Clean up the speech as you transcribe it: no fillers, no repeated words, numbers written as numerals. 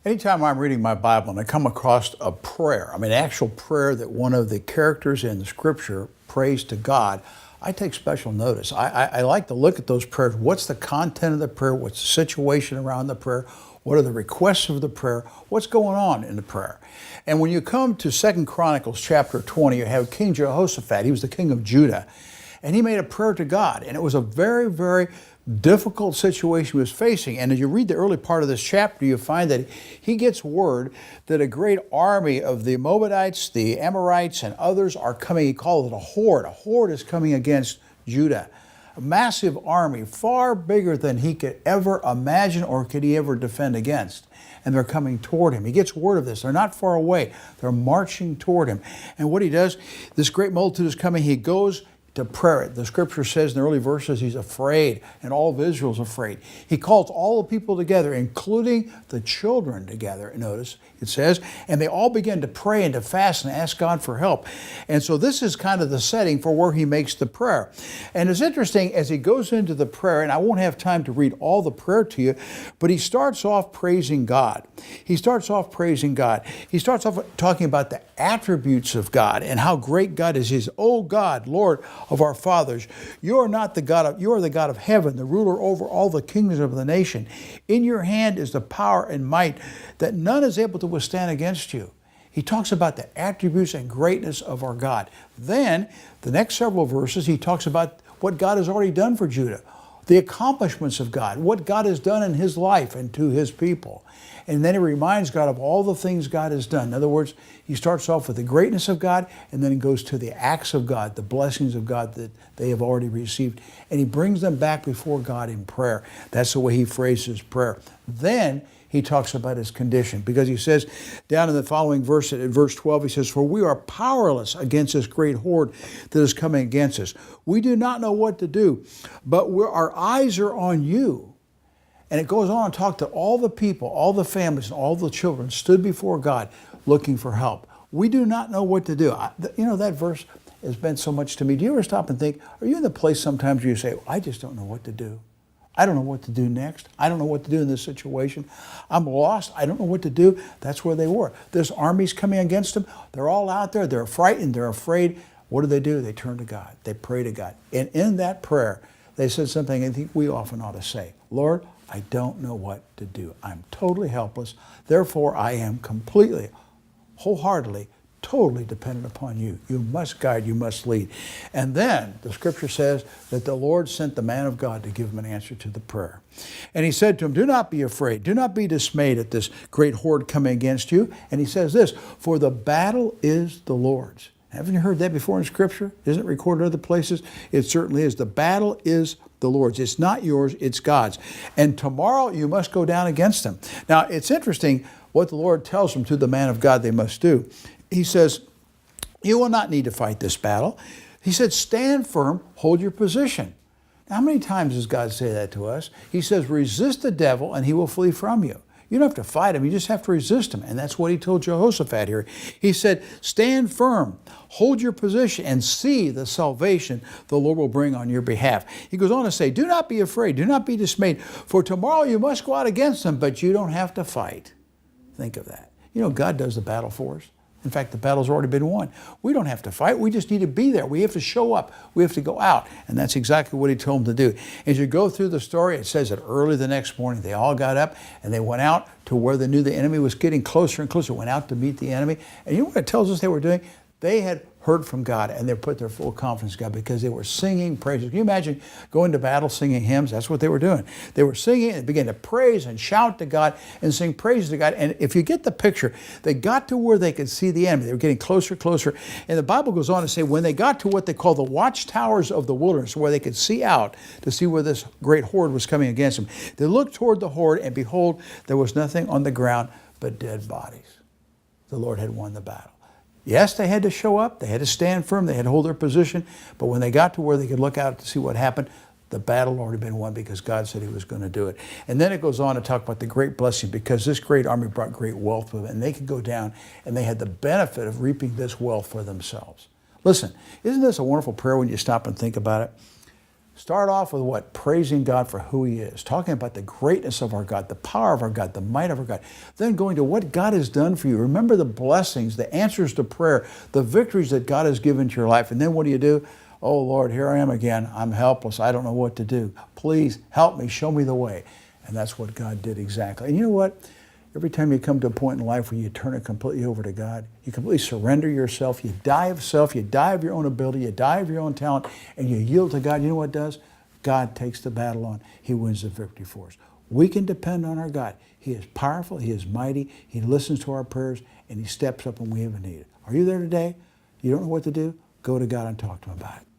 Anytime I'm reading my Bible and I come across a prayer, actual prayer that one of the characters in the scripture prays to God, I take special notice. I like to look at those prayers. What's the content of the prayer? What's the situation around the prayer? What are the requests of the prayer? What's going on in the prayer? And when you come to 2 Chronicles chapter 20, you have King Jehoshaphat. He was the king of Judah. And he made a prayer to God. And it was a very, very difficult situation he was facing. And as you read the early part of this chapter, you find that he gets word that a great army of the Moabites, the Amorites, and others are coming. He called it a horde. A horde is coming against Judah. A massive army, far bigger than he could ever imagine or could he ever defend against. And they're coming toward him. He gets word of this. They're not far away. They're marching toward him. And what he does, this great multitude is coming. He goes to prayer. The scripture says in the early verses he's afraid, and all of Israel's afraid. He calls all the people together, including the children together. Notice it says, and they all begin to pray and to fast and ask God for help. And so this is kind of the setting for where he makes the prayer. And it's interesting as he goes into the prayer, and I won't have time to read all the prayer to you, but he starts off praising God. He starts off praising God. He starts off talking about the attributes of God and how great God is. He says, "Oh God, Lord of our fathers, you are the God of heaven, the ruler over all the kingdoms of the nation. In your hand is the power and might that none is able to withstand against you." He talks about the attributes and greatness of our God. Then, the next several verses, he talks about what God has already done for Judah, the accomplishments of God, what God has done in his life and to his people. And then he reminds God of all the things God has done. In other words, he starts off with the greatness of God, and then he goes to the acts of God, the blessings of God that they have already received. And he brings them back before God in prayer. That's the way he phrases prayer. Then he talks about his condition, because he says down in the following verse, in verse 12, he says, "For we are powerless against this great horde that is coming against us. We do not know what to do, but our eyes are on you." And it goes on to talk to all the people, all the families, and all the children stood before God looking for help. We do not know what to do. That verse has meant so much to me. Do you ever stop and think, are you in the place sometimes where you say, I just don't know what to do? I don't know what to do next. I don't know what to do in this situation. I'm lost. I don't know what to do. That's where they were. There's armies coming against them. They're all out there. They're frightened. They're afraid. What do? They turn to God. They pray to God. And in that prayer, they said something I think we often ought to say. Lord, I don't know what to do. I'm totally helpless. Therefore, I am completely, wholeheartedly, totally dependent upon you. You must guide, you must lead. And then the scripture says that the Lord sent the man of God to give him an answer to the prayer. And he said to him, "Do not be afraid. Do not be dismayed at this great horde coming against you." And he says this, "For the battle is the Lord's." Haven't you heard that before in scripture? Isn't it recorded in other places? It certainly is. The battle is the Lord's. It's not yours, it's God's. And tomorrow you must go down against them. Now, it's interesting what the Lord tells them to the man of God they must do. He says, you will not need to fight this battle. He said, stand firm, hold your position. Now, how many times does God say that to us? He says, resist the devil and he will flee from you. You don't have to fight him, you just have to resist him. And that's what he told Jehoshaphat here. He said, stand firm, hold your position, and see the salvation the Lord will bring on your behalf. He goes on to say, do not be afraid, do not be dismayed, for tomorrow you must go out against them, but you don't have to fight. Think of that. God does the battle for us. In fact, the battle's already been won. We don't have to fight. We just need to be there. We have to show up. We have to go out. And that's exactly what he told them to do. As you go through the story, it says that early the next morning, they all got up and they went out to where they knew the enemy was getting closer and closer, went out to meet the enemy. And you know what it tells us they were doing? They had heard from God, and they put their full confidence in God because they were singing praises. Can you imagine going to battle singing hymns? That's what they were doing. They were singing and began to praise and shout to God and sing praises to God. And if you get the picture, they got to where they could see the enemy. They were getting closer, closer. And the Bible goes on to say when they got to what they call the watchtowers of the wilderness, where they could see out to see where this great horde was coming against them, they looked toward the horde, and behold, there was nothing on the ground but dead bodies. The Lord had won the battle. Yes, they had to show up, they had to stand firm, they had to hold their position, but when they got to where they could look out to see what happened, the battle had already been won because God said he was going to do it. And then it goes on to talk about the great blessing, because this great army brought great wealth with it, and they could go down and they had the benefit of reaping this wealth for themselves. Listen, isn't this a wonderful prayer when you stop and think about it? Start off with what? Praising God for who He is. Talking about the greatness of our God, the power of our God, the might of our God. Then going to what God has done for you. Remember the blessings, the answers to prayer, the victories that God has given to your life. And then what do? Oh Lord, here I am again. I'm helpless. I don't know what to do. Please help me. Show me the way. And that's what God did exactly. And you know what? Every time you come to a point in life where you turn it completely over to God, you completely surrender yourself, you die of self, you die of your own ability, you die of your own talent, and you yield to God, you know what it does? God takes the battle on. He wins the victory for us. We can depend on our God. He is powerful, He is mighty, He listens to our prayers, and He steps up when we have a need. Are you there today? You don't know what to do? Go to God and talk to Him about it.